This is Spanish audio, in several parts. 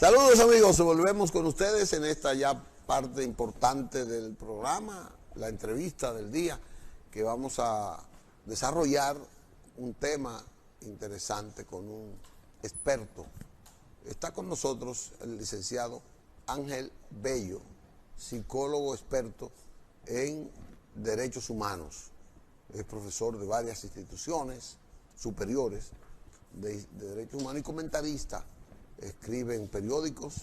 Saludos amigos, volvemos con ustedes en esta ya parte importante del programa, la entrevista del día, que vamos a desarrollar un tema interesante con un experto. Está con nosotros el licenciado Ángel Bello, psicólogo experto en derechos humanos. Es profesor de varias instituciones superiores de derechos humanos y comentarista. Escribe en periódicos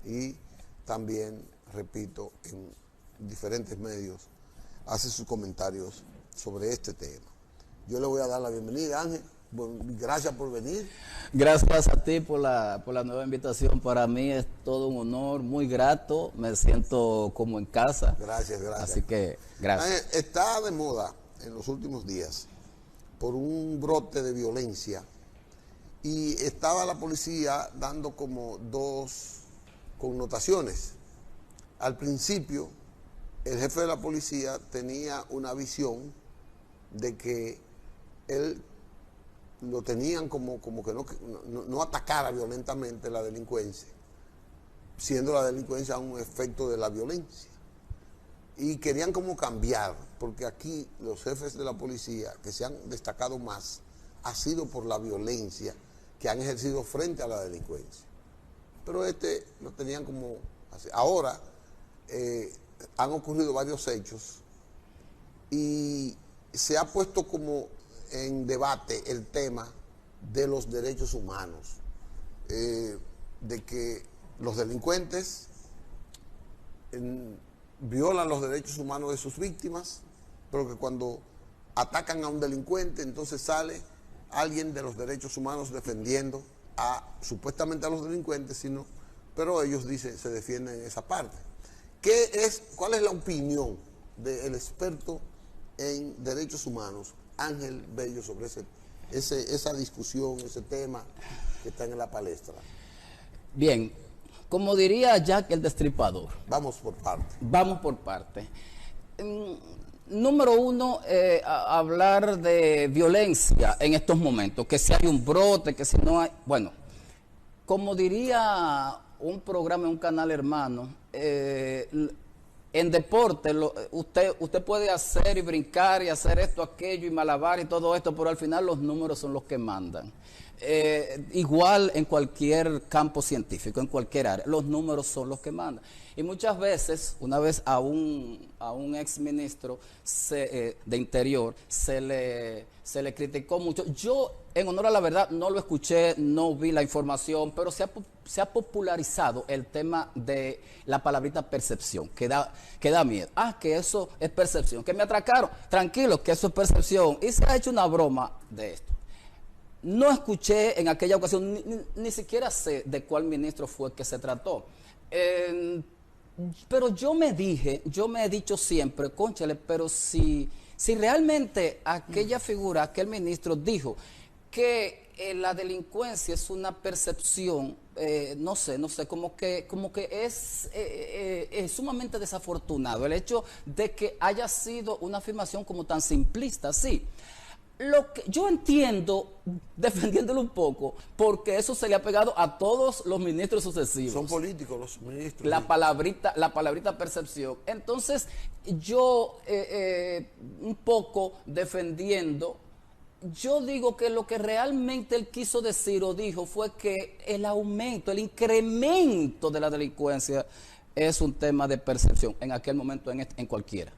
y también, repito, en diferentes medios, hace sus comentarios sobre este tema. Yo le voy a dar la bienvenida, Ángel. Gracias por venir. Gracias a ti por la nueva invitación. Para mí es todo un honor, muy grato. Me siento como en casa. Gracias. Así que, gracias. Ángel, está de moda en los últimos días por un brote de violencia. Y estaba la policía dando como dos connotaciones. Al principio, el jefe de la policía tenía una visión de que él lo tenían como que no atacara violentamente la delincuencia, siendo la delincuencia un efecto de la violencia. Y querían como cambiar, porque aquí los jefes de la policía que se han destacado más ha sido por la violencia que han ejercido frente a la delincuencia. Pero lo tenían como así. Ahora han ocurrido varios hechos y se ha puesto como en debate el tema de los derechos humanos, de que los delincuentes violan los derechos humanos de sus víctimas, pero que cuando atacan a un delincuente entonces sale alguien de los derechos humanos defendiendo supuestamente a los delincuentes, pero ellos dicen, se defienden en esa parte. ¿Cuál es la opinión del experto en derechos humanos, Ángel Bello, sobre esa discusión, ese tema que está en la palestra? Bien, como diría Jack el Destripador. Vamos por parte. Vamos por parte. Número uno, hablar de violencia en estos momentos, que si hay un brote, que si no hay... Bueno, como diría un programa en un canal hermano, en deporte usted puede hacer y brincar y hacer esto, aquello y malabar y todo esto, pero al final los números son los que mandan. Igual en cualquier campo científico, en cualquier área, los números son los que mandan. Y muchas veces, una vez a un ex ministro de Interior se le criticó mucho. Yo, en honor a la verdad, no lo escuché, no vi la información, pero se ha popularizado el tema de la palabrita percepción, que da miedo. Que eso es percepción, que me atracaron. Tranquilo, que eso es percepción. Y se ha hecho una broma de esto. No escuché en aquella ocasión, ni siquiera sé de cuál ministro fue que se trató. Pero yo me he dicho siempre, cónchale, pero si realmente aquella figura, aquel ministro dijo que la delincuencia es una percepción, no sé, como que es sumamente desafortunado el hecho de que haya sido una afirmación como tan simplista, sí. Lo que yo entiendo, defendiéndolo un poco, porque eso se le ha pegado a todos los ministros sucesivos. Son políticos los ministros. La palabrita percepción. Entonces, yo un poco defendiendo, yo digo que lo que realmente él quiso decir o dijo fue que el aumento, el incremento de la delincuencia es un tema de percepción en aquel momento, en cualquiera.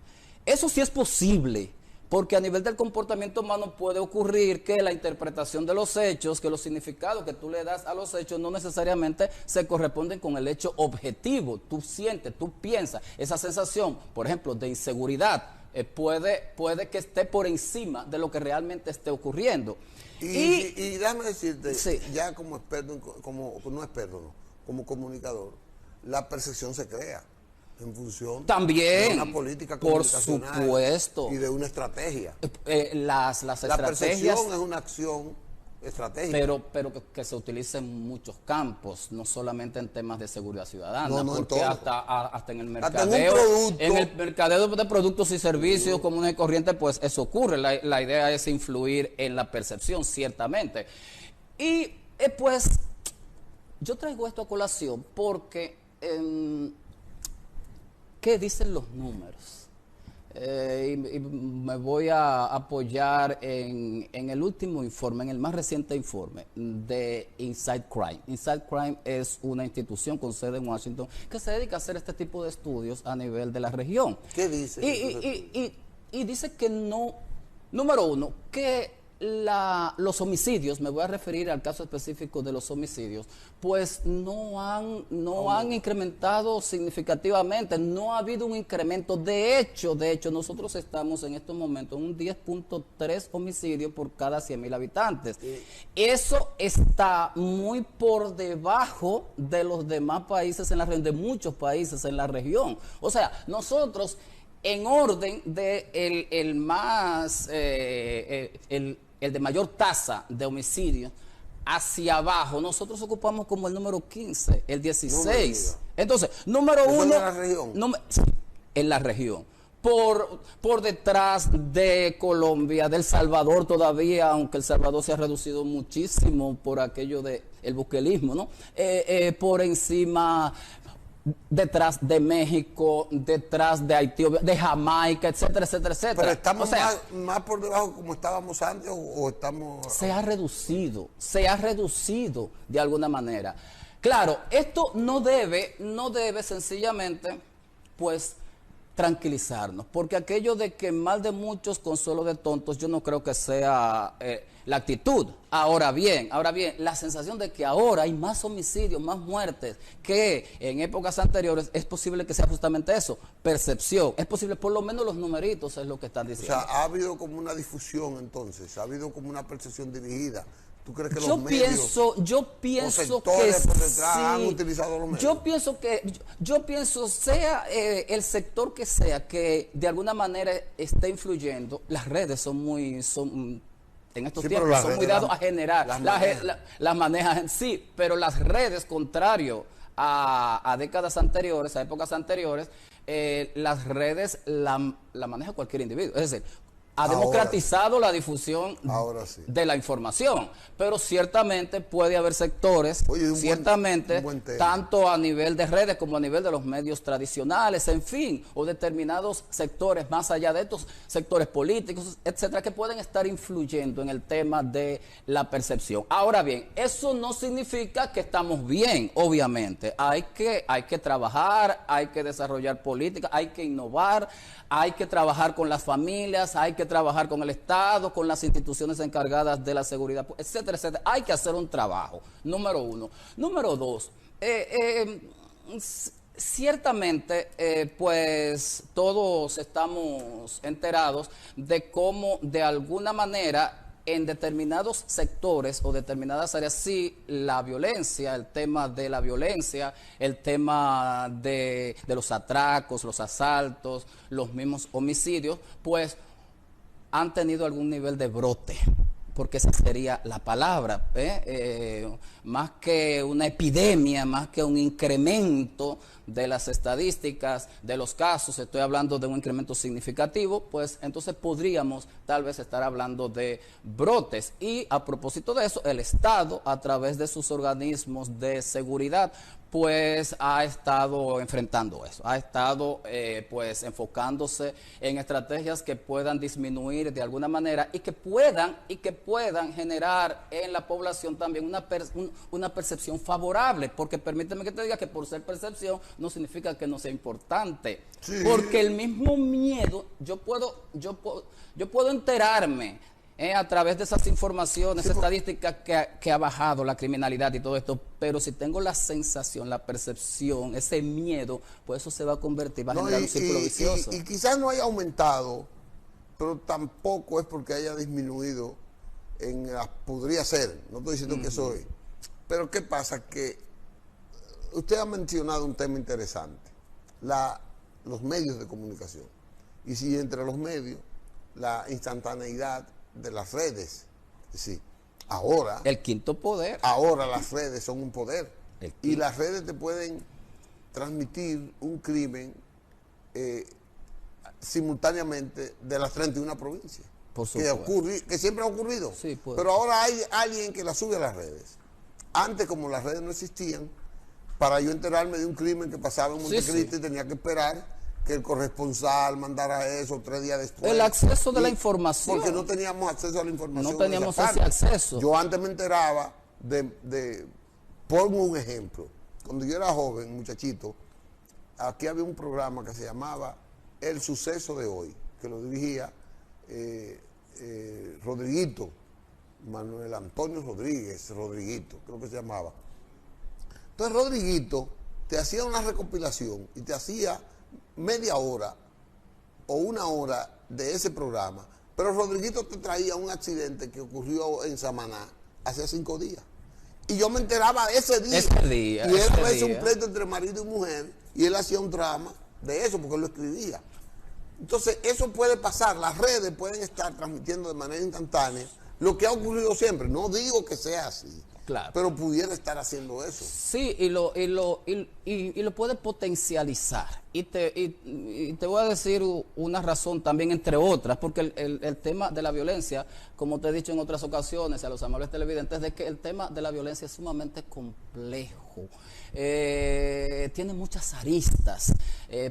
Eso sí es posible. Porque a nivel del comportamiento humano puede ocurrir que la interpretación de los hechos, que los significados que tú le das a los hechos no necesariamente se corresponden con el hecho objetivo. Tú sientes, tú piensas, esa sensación, por ejemplo, de inseguridad, puede que esté por encima de lo que realmente esté ocurriendo. Y déjame decirte, sí, ya como experto, como comunicador, la percepción se crea en función también de una política comunicacional, por supuesto, y de una estrategia. Las estrategias, la percepción es una acción estratégica. Pero que se utilice en muchos campos, no solamente en temas de seguridad ciudadana, no, porque hasta en el mercadeo, en el mercadeo de productos y servicios comunes y corrientes, pues eso ocurre. La idea es influir en la percepción, ciertamente. Y pues yo traigo esto a colación porque, ¿qué dicen los números? Y me voy a apoyar en el último informe, en el más reciente informe de Inside Crime. Inside Crime es una institución con sede en Washington que se dedica a hacer este tipo de estudios a nivel de la región. ¿Qué dice? Y dice que no, número uno, que los homicidios, me voy a referir al caso específico de los homicidios, pues no han incrementado significativamente, no ha habido un incremento. De hecho, nosotros estamos en estos momentos en un 10.3 homicidios por cada 100.000 habitantes. Sí. Eso está muy por debajo de los demás países en la región, de muchos países en la región. O sea, nosotros, en orden de el de mayor tasa de homicidios, hacia abajo, nosotros ocupamos como el número 15, el 16. Entonces, número uno... ¿En la región? En la región. Por detrás de Colombia, de El Salvador todavía, aunque El Salvador se ha reducido muchísimo por aquello del buquelismo, ¿no? Por encima... detrás de México, detrás de Haití, de Jamaica, etcétera, etcétera, etcétera. Pero estamos más por debajo como estábamos antes o estamos... Se ha reducido de alguna manera. Claro, esto no debe sencillamente, pues, tranquilizarnos, porque aquello de que mal de muchos, consuelo de tontos, yo no creo que sea la actitud. Ahora bien, la sensación de que ahora hay más homicidios, más muertes que en épocas anteriores, es posible que sea justamente eso, percepción. Es posible, por lo menos los numeritos es lo que están diciendo. O sea, ha habido como una difusión entonces, ha habido como una percepción dirigida. ¿Tú crees que los medios, yo pienso sectores que por detrás sí, han utilizado los medios? Yo pienso sea el sector que sea que de alguna manera esté influyendo, las redes en estos tiempos son muy dados a generar, las manejan, sí, pero las redes, contrario a décadas anteriores, a épocas anteriores, las redes la maneja cualquier individuo, es decir, ha democratizado la difusión de la información, pero ciertamente puede haber sectores, tanto a nivel de redes como a nivel de los medios tradicionales, en fin, o determinados sectores más allá de estos sectores políticos, etcétera, que pueden estar influyendo en el tema de la percepción. Ahora bien, eso no significa que estamos bien, obviamente. Hay que trabajar, hay que desarrollar políticas, hay que innovar, hay que trabajar con las familias, hay que trabajar con el Estado, con las instituciones encargadas de la seguridad, etcétera, etcétera. Hay que hacer un trabajo, número uno. Número dos, ciertamente, pues todos estamos enterados de cómo de alguna manera en determinados sectores o determinadas áreas, sí, la violencia, el tema de la violencia, el tema de los atracos, los asaltos, los mismos homicidios, pues han tenido algún nivel de brote, porque esa sería la palabra, más que una epidemia, más que un incremento de las estadísticas, de los casos, estoy hablando de un incremento significativo, pues entonces podríamos tal vez estar hablando de brotes. Y a propósito de eso, el Estado, a través de sus organismos de seguridad, pues ha estado enfrentando eso, ha estado pues enfocándose en estrategias que puedan disminuir de alguna manera y que puedan generar en la población también una percepción favorable, porque permíteme que te diga que por ser percepción no significa que no sea importante, sí. Porque el mismo miedo, yo puedo enterarme a través de esas informaciones, sí, estadísticas que ha bajado la criminalidad y todo esto, pero si tengo la sensación, la percepción, ese miedo, pues eso se va a convertir, va a generar un círculo vicioso. Y quizás no haya aumentado, pero tampoco es porque haya disminuido, podría ser, no estoy diciendo que soy, pero ¿qué pasa? Que usted ha mencionado un tema interesante, los medios de comunicación, y si entre los medios, la instantaneidad de las redes, sí, ahora el quinto poder, ahora las redes son un poder y las redes te pueden transmitir un crimen simultáneamente de las 31 provincias que siempre ha ocurrido, sí, pero ahora hay alguien que la sube a las redes, antes, como las redes no existían, para yo enterarme de un crimen que pasaba en Montecristi, sí. Tenía que esperar que el corresponsal mandara eso 3 días después. El acceso de la información. Porque no teníamos acceso a la información. No teníamos ese acceso. Yo antes me enteraba pongo un ejemplo. Cuando yo era joven, muchachito, aquí había un programa que se llamaba El Suceso de Hoy, que lo dirigía Rodriguito, Manuel Antonio Rodriguito, creo que se llamaba. Entonces Rodriguito te hacía una recopilación y te hacía media hora o 1 hora de ese programa, pero Rodriguito te traía un accidente que ocurrió en Samaná hace 5 días. Y yo me enteraba ese día. Y era a veces un pleito entre marido y mujer, y él hacía un drama de eso porque él lo escribía. Entonces, eso puede pasar. Las redes pueden estar transmitiendo de manera instantánea lo que ha ocurrido siempre. No digo que sea así. Claro. Pero pudiera estar haciendo eso. Sí, y lo puede potencializar. Y te voy a decir una razón también, entre otras, porque el tema de la violencia, como te he dicho en otras ocasiones a los amables televidentes, de que el tema de la violencia es sumamente complejo. Tiene muchas aristas.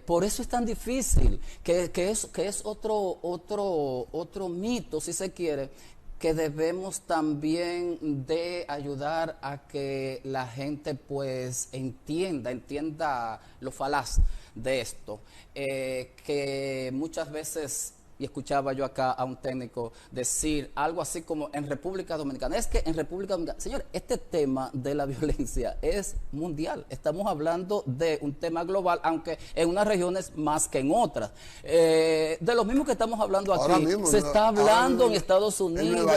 Por eso es tan difícil, que es otro mito, si se quiere, que debemos también de ayudar a que la gente pues entienda lo falaz de esto, que muchas veces, y escuchaba yo acá a un técnico decir algo así como en República Dominicana, es que en República Dominicana, señor, este tema de la violencia es mundial, estamos hablando de un tema global, aunque en unas regiones más que en otras. De lo mismo que estamos hablando aquí, mismo, se está hablando en Estados Unidos,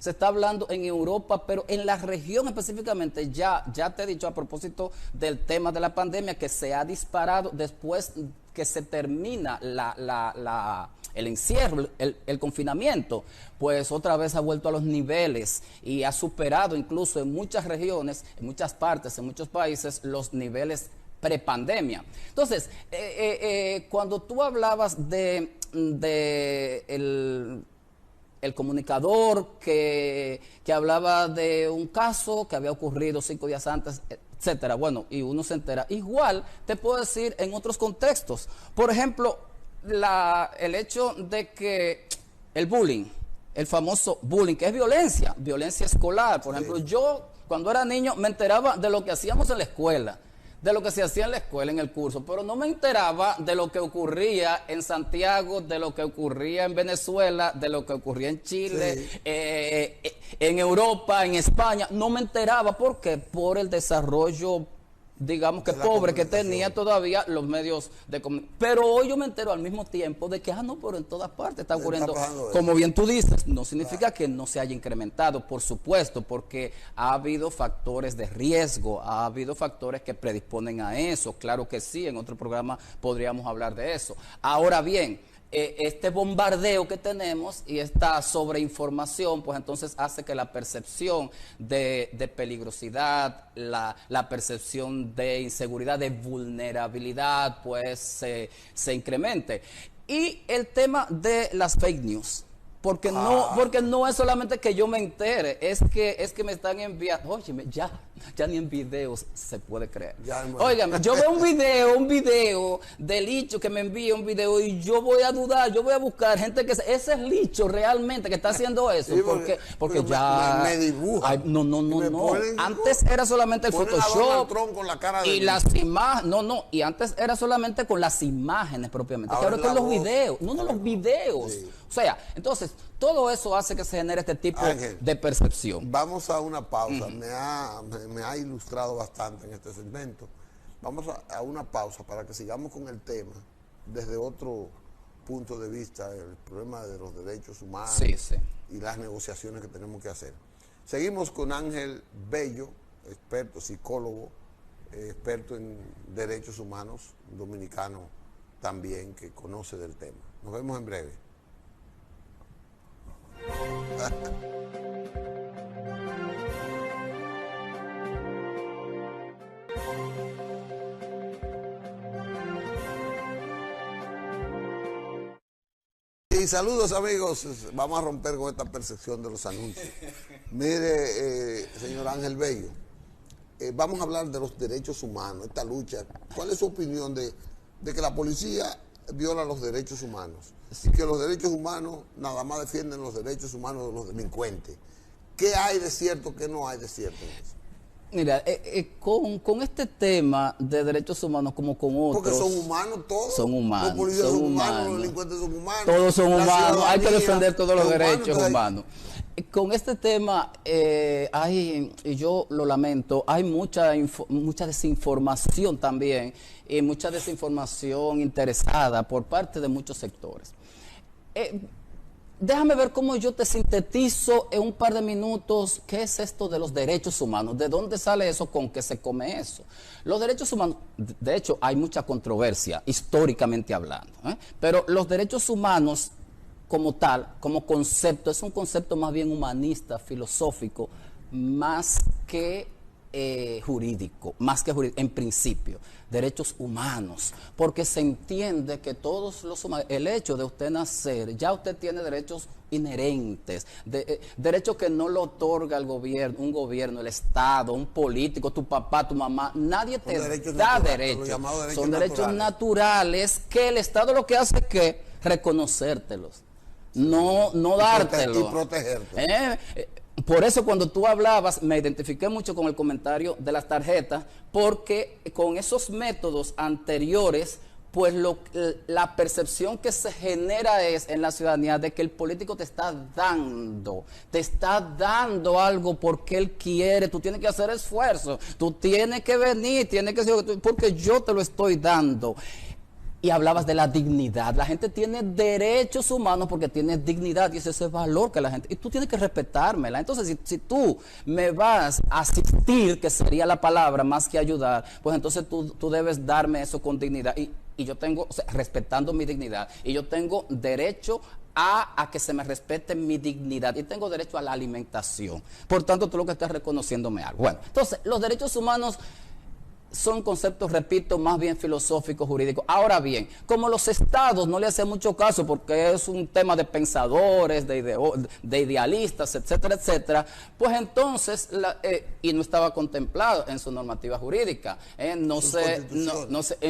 se está hablando en Europa, pero en la región específicamente, ya te he dicho a propósito del tema de la pandemia, que se ha disparado después que se termina el encierro, el confinamiento, pues otra vez ha vuelto a los niveles y ha superado incluso en muchas regiones, en muchas partes, en muchos países, los niveles prepandemia. Entonces, cuando tú hablabas de el comunicador que hablaba de un caso que había ocurrido 5 días antes, etcétera, bueno, y uno se entera. Igual te puedo decir en otros contextos. Por ejemplo, el hecho de que el bullying, el famoso bullying, que es violencia escolar. Por ejemplo, yo cuando era niño me enteraba de lo que hacíamos en la escuela, de lo que se hacía en la escuela, en el curso, pero no me enteraba de lo que ocurría en Santiago, de lo que ocurría en Venezuela, de lo que ocurría en Chile, en Europa, en España. No me enteraba, ¿por qué? Por el desarrollo, digamos que pobre que tenía todavía los medios de comunicación. Pero hoy yo me entero al mismo tiempo de que, no, pero en todas partes está ocurriendo. Como bien tú dices, no significa que no se haya incrementado, por supuesto, porque ha habido factores de riesgo, ha habido factores que predisponen a eso. Claro que sí, en otro programa podríamos hablar de eso. Ahora bien, este bombardeo que tenemos y esta sobreinformación, pues entonces hace que la percepción de peligrosidad, la percepción de inseguridad, de vulnerabilidad, pues se incremente. Y el tema de las fake news. Porque no es solamente que yo me entere, es que me están enviando, óyeme, ya ni en videos se puede creer. Óigame, yo veo un video de Licho que me envía un video y yo voy a dudar, yo voy a buscar gente que ese es Licho realmente que está haciendo eso, sí, porque ya me dibuja. Ay, no. Antes era solamente el Photoshop con la cara y las imágenes, y antes era solamente con las imágenes propiamente. Ahora con los videos, los videos. Sí. O sea, entonces, todo eso hace que se genere este tipo de percepción. Vamos a una pausa. Me ha ilustrado bastante en este segmento. Vamos a una pausa para que sigamos con el tema desde otro punto de vista, el problema de los derechos humanos y las negociaciones que tenemos que hacer. Seguimos con Ángel Bello, experto, psicólogo, experto en derechos humanos, dominicano también, que conoce del tema. Nos vemos en breve. Sí, saludos amigos. Vamos a romper con esta percepción de los anuncios. Mire, señor Ángel Bello, vamos a hablar de los derechos humanos, esta lucha. ¿Cuál es su opinión de que la policía viola los derechos humanos? Y que los derechos humanos nada más defienden los derechos humanos de los delincuentes. ¿Qué hay de cierto, qué no hay de cierto en eso? Mira, con este tema de derechos humanos como con otros... Porque son humanos todos. Son humanos. Los policías son humanos, los delincuentes son humanos. Todos son humanos, hay que defender todos los derechos humanos. Con este tema, y yo lo lamento, hay mucha desinformación también, y mucha desinformación interesada por parte de muchos sectores. Déjame ver cómo yo te sintetizo en un par de minutos qué es esto de los derechos humanos, de dónde sale eso, con qué se come eso. Los derechos humanos, de hecho, hay mucha controversia históricamente hablando, pero los derechos humanos como tal, como concepto, es un concepto más bien humanista, filosófico, más que jurídico, en principio, derechos humanos, porque se entiende que todos los humanos, el hecho de usted nacer, ya usted tiene derechos inherentes, derechos que no lo otorga el gobierno, un gobierno, el Estado, un político, tu papá, tu mamá, nadie te da derechos, son derechos naturales que el Estado lo que hace es que reconocértelos, no dártelos. Y protegerte. Por eso cuando tú hablabas, me identifiqué mucho con el comentario de las tarjetas, porque con esos métodos anteriores, pues la percepción que se genera es en la ciudadanía de que el político te está dando algo porque él quiere, tú tienes que hacer esfuerzo, tú tienes que venir, porque yo te lo estoy dando. Y hablabas de la dignidad. La gente tiene derechos humanos porque tiene dignidad y ese es el valor que la gente... Y tú tienes que respetármela. Entonces, si tú me vas a asistir, que sería la palabra más que ayudar, pues entonces tú debes darme eso con dignidad. Y yo tengo, o sea, respetando mi dignidad. Y yo tengo derecho a que se me respete mi dignidad. Y tengo derecho a la alimentación. Por tanto, tú lo que estás reconociéndome algo. Bueno, entonces, los derechos humanos son conceptos, repito, más bien filosóficos, jurídicos. Ahora bien, como los estados no le hacen mucho caso porque es un tema de pensadores, de idealistas, etcétera, etcétera, pues entonces, y no estaba contemplado en su normativa jurídica, en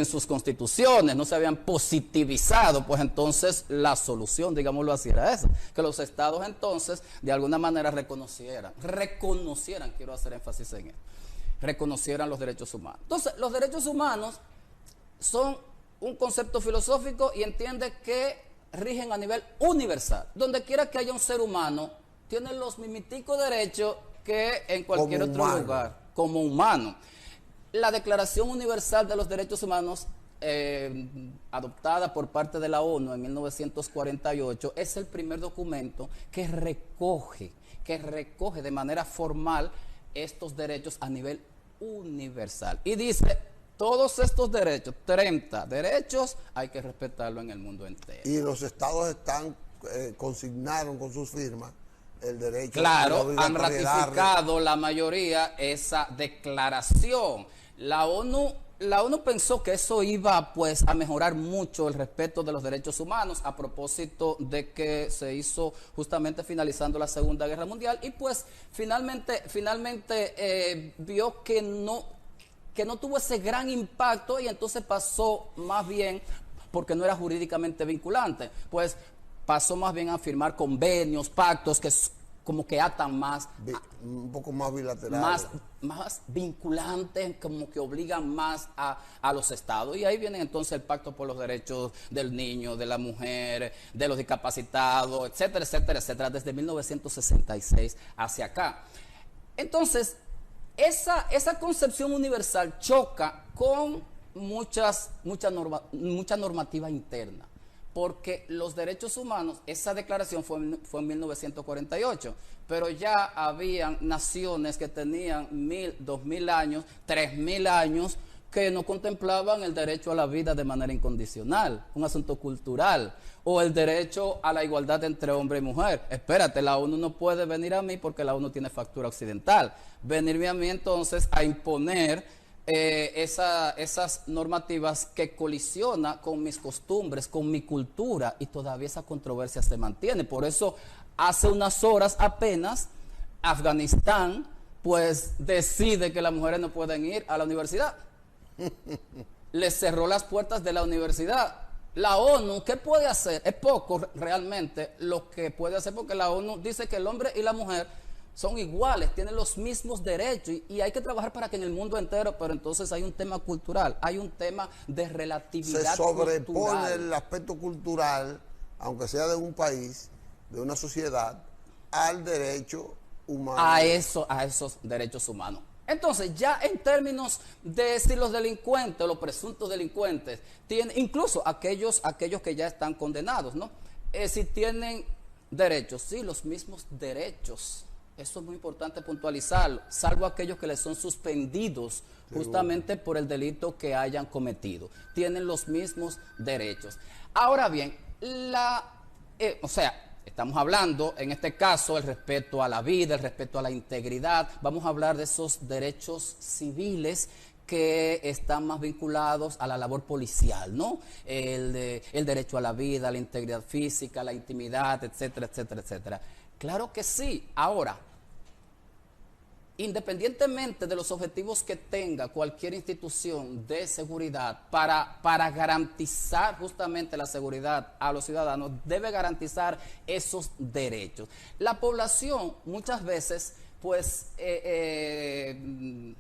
sus constituciones, no se habían positivizado, pues entonces la solución, digámoslo así, era esa, que los estados entonces de alguna manera reconocieran, quiero hacer énfasis en esto, reconocieran los derechos humanos. Entonces, los derechos humanos son un concepto filosófico y entiende que rigen a nivel universal. Donde quiera que haya un ser humano, tiene los mimiticos derechos que en cualquier otro lugar, como humano. La Declaración Universal de los Derechos Humanos, adoptada por parte de la ONU en 1948, es el primer documento que recoge de manera formal estos derechos a nivel universal. Y dice, todos estos derechos, 30 derechos, hay que respetarlo en el mundo entero. Y los estados consignaron con sus firmas el derecho. Claro, han ratificado la mayoría esa declaración. La ONU pensó que eso iba pues a mejorar mucho el respeto de los derechos humanos a propósito de que se hizo justamente finalizando la Segunda Guerra Mundial y pues finalmente vio que no tuvo ese gran impacto y entonces pasó más bien, porque no era jurídicamente vinculante, pues pasó más bien a firmar convenios, pactos que como que atan más, un poco más bilaterales, más vinculantes, como que obligan más a los estados. Y ahí viene entonces el pacto por los derechos del niño, de la mujer, de los discapacitados, etcétera, etcétera, etcétera, desde 1966 hacia acá. Entonces, esa concepción universal choca con mucha normativa interna. Porque los derechos humanos, esa declaración fue en 1948, pero ya habían naciones que tenían 1000, 2000 años, 3000 años, que no contemplaban el derecho a la vida de manera incondicional, un asunto cultural, o el derecho a la igualdad entre hombre y mujer. Espérate, la ONU no puede venir a mí porque la ONU tiene factura occidental. Venirme a mí entonces a imponer esas normativas que colisiona con mis costumbres, con mi cultura, y todavía esa controversia se mantiene. Por eso, hace unas horas apenas, Afganistán pues decide que las mujeres no pueden ir a la universidad. Les cerró las puertas de la universidad. La ONU, ¿qué puede hacer? Es poco realmente lo que puede hacer, porque la ONU dice que el hombre y la mujer son iguales, tienen los mismos derechos, y hay que trabajar para que en el mundo entero, pero entonces hay un tema cultural, hay un tema de relatividad se sobrepone cultural. el aspecto cultural, aunque sea de un país, de una sociedad, al derecho humano. A esos derechos humanos. Entonces, ya en términos de si los delincuentes, los presuntos delincuentes, tienen, incluso aquellos que ya están condenados, ¿no? Si tienen derechos, sí, los mismos derechos. Eso es muy importante puntualizarlo, salvo aquellos que les son suspendidos justamente por el delito que hayan cometido. Tienen los mismos derechos. Ahora bien, estamos hablando, en este caso, el respeto a la vida, el respeto a la integridad. Vamos a hablar de esos derechos civiles que están más vinculados a la labor policial, ¿no? El derecho a la vida, a la integridad física, a la intimidad, etcétera, etcétera, etcétera. Claro que sí. Ahora, independientemente de los objetivos que tenga cualquier institución de seguridad para garantizar justamente la seguridad a los ciudadanos, debe garantizar esos derechos. La población muchas veces, pues, le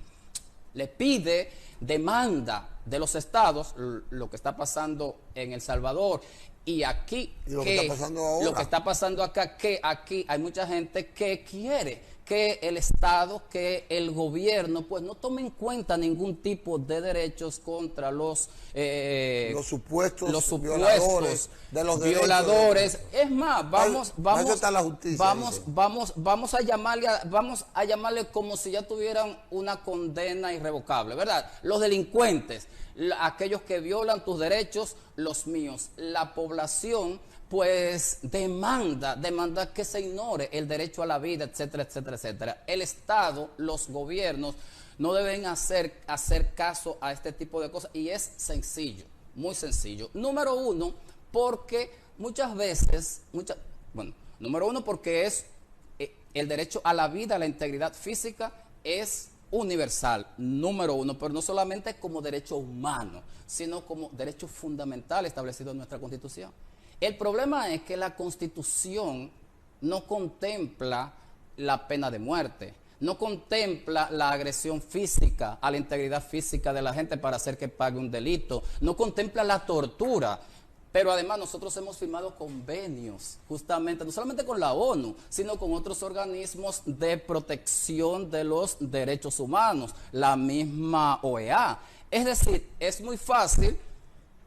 pide, demanda de los estados, lo que está pasando en El Salvador. Y aquí, ¿y lo que está pasando ahora? Lo que está pasando acá, que aquí hay mucha gente que quiere que el Estado, que el gobierno, pues no tome en cuenta ningún tipo de derechos contra los supuestos violadores de los violadores. Es más, vamos a llamarle como si ya tuvieran una condena irrevocable, ¿verdad? Los delincuentes, aquellos que violan tus derechos, los míos. La población pues demanda que se ignore el derecho a la vida, etcétera, etcétera, etcétera. El Estado, los gobiernos no deben hacer caso a este tipo de cosas, y es sencillo, muy sencillo. Número uno, porque muchas veces, número uno, porque es el derecho a la vida, a la integridad física es universal, número uno, pero no solamente como derecho humano, sino como derecho fundamental establecido en nuestra Constitución. El problema es que la Constitución no contempla la pena de muerte, no contempla la agresión física a la integridad física de la gente para hacer que pague un delito, no contempla la tortura. Pero además nosotros hemos firmado convenios, justamente, no solamente con la ONU, sino con otros organismos de protección de los derechos humanos, la misma OEA. Es decir, es muy fácil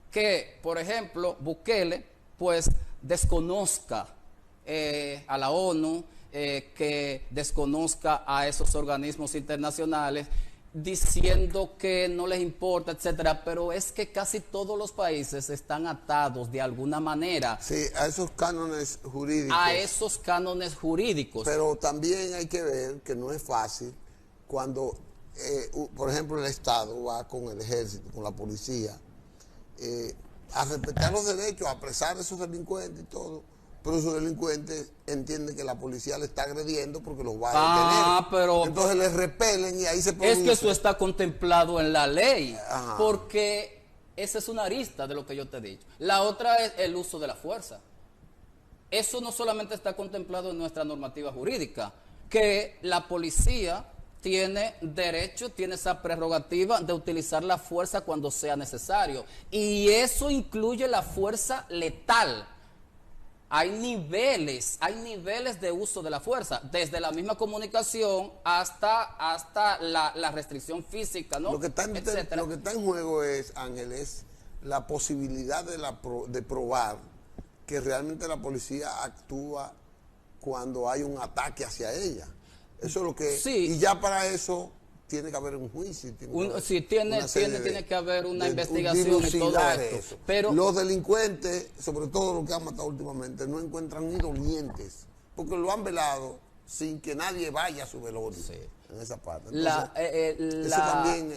que, por ejemplo, Bukele pues desconozca a la ONU, que desconozca a esos organismos internacionales, diciendo que no les importa, etcétera, pero es que casi todos los países están atados de alguna manera. Sí, a esos cánones jurídicos. A esos cánones jurídicos. Pero también hay que ver que no es fácil cuando, por ejemplo, el Estado va con el ejército, con la policía, a respetar los derechos, a apresar a esos delincuentes y todo. Pero esos delincuentes entienden que la policía le está agrediendo porque los va a detener. Pero entonces les repelen y ahí se produce. Es que eso está contemplado en la ley. Ajá. Porque esa es una arista de lo que yo te he dicho. La otra es el uso de la fuerza. Eso no solamente está contemplado en nuestra normativa jurídica, que la policía tiene derecho, tiene esa prerrogativa de utilizar la fuerza cuando sea necesario. Y eso incluye la fuerza letal. Hay niveles de uso de la fuerza, desde la misma comunicación hasta la restricción física, ¿no? Lo que está en juego es, Ángel, es la posibilidad de probar que realmente la policía actúa cuando hay un ataque hacia ella. Eso es lo que... Sí. Y ya para eso tiene que haber un juicio. Tiene que haber una investigación y todo esto. Eso. Pero los delincuentes, sobre todo los que han matado últimamente, no encuentran ni dolientes, porque lo han velado sin que nadie vaya a su velorio. Sí. En esa parte. Entonces, eso también,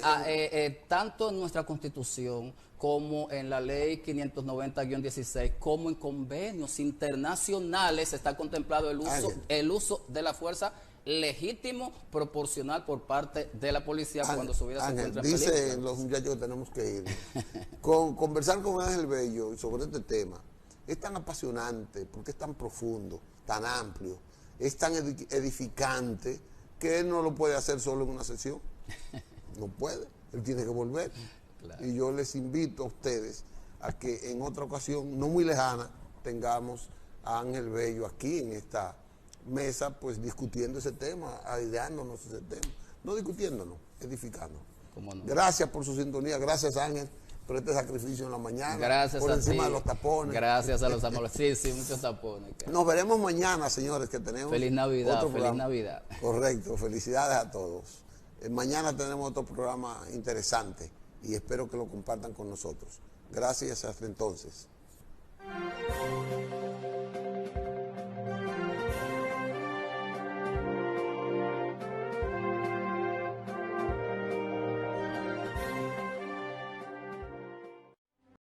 tanto en nuestra Constitución como en la ley 590-16, como en convenios internacionales está contemplado el uso de la fuerza legítimo, proporcional por parte de la policía cuando su vida se encuentra en peligro. Dicen los muchachos que tenemos que ir. Conversar con Ángel Bello sobre este tema es tan apasionante, porque es tan profundo, tan amplio, es tan edificante, que él no lo puede hacer solo en una sesión. No puede, él tiene que volver. Claro. Y yo les invito a ustedes a que en otra ocasión, no muy lejana, tengamos a Ángel Bello aquí en esta mesa, pues discutiendo ese tema, aideándonos ese tema. No discutiéndonos, edificándonos. ¿Cómo no? Gracias por su sintonía, gracias Ángel por este sacrificio en la mañana. Gracias por a encima ti. De los tapones. Gracias a los amores. Sí, muchos tapones. Nos veremos mañana, señores, que tenemos Feliz Navidad, otro feliz programa. Navidad. Correcto, felicidades a todos. Mañana tenemos otro programa interesante y espero que lo compartan con nosotros. Gracias, hasta entonces.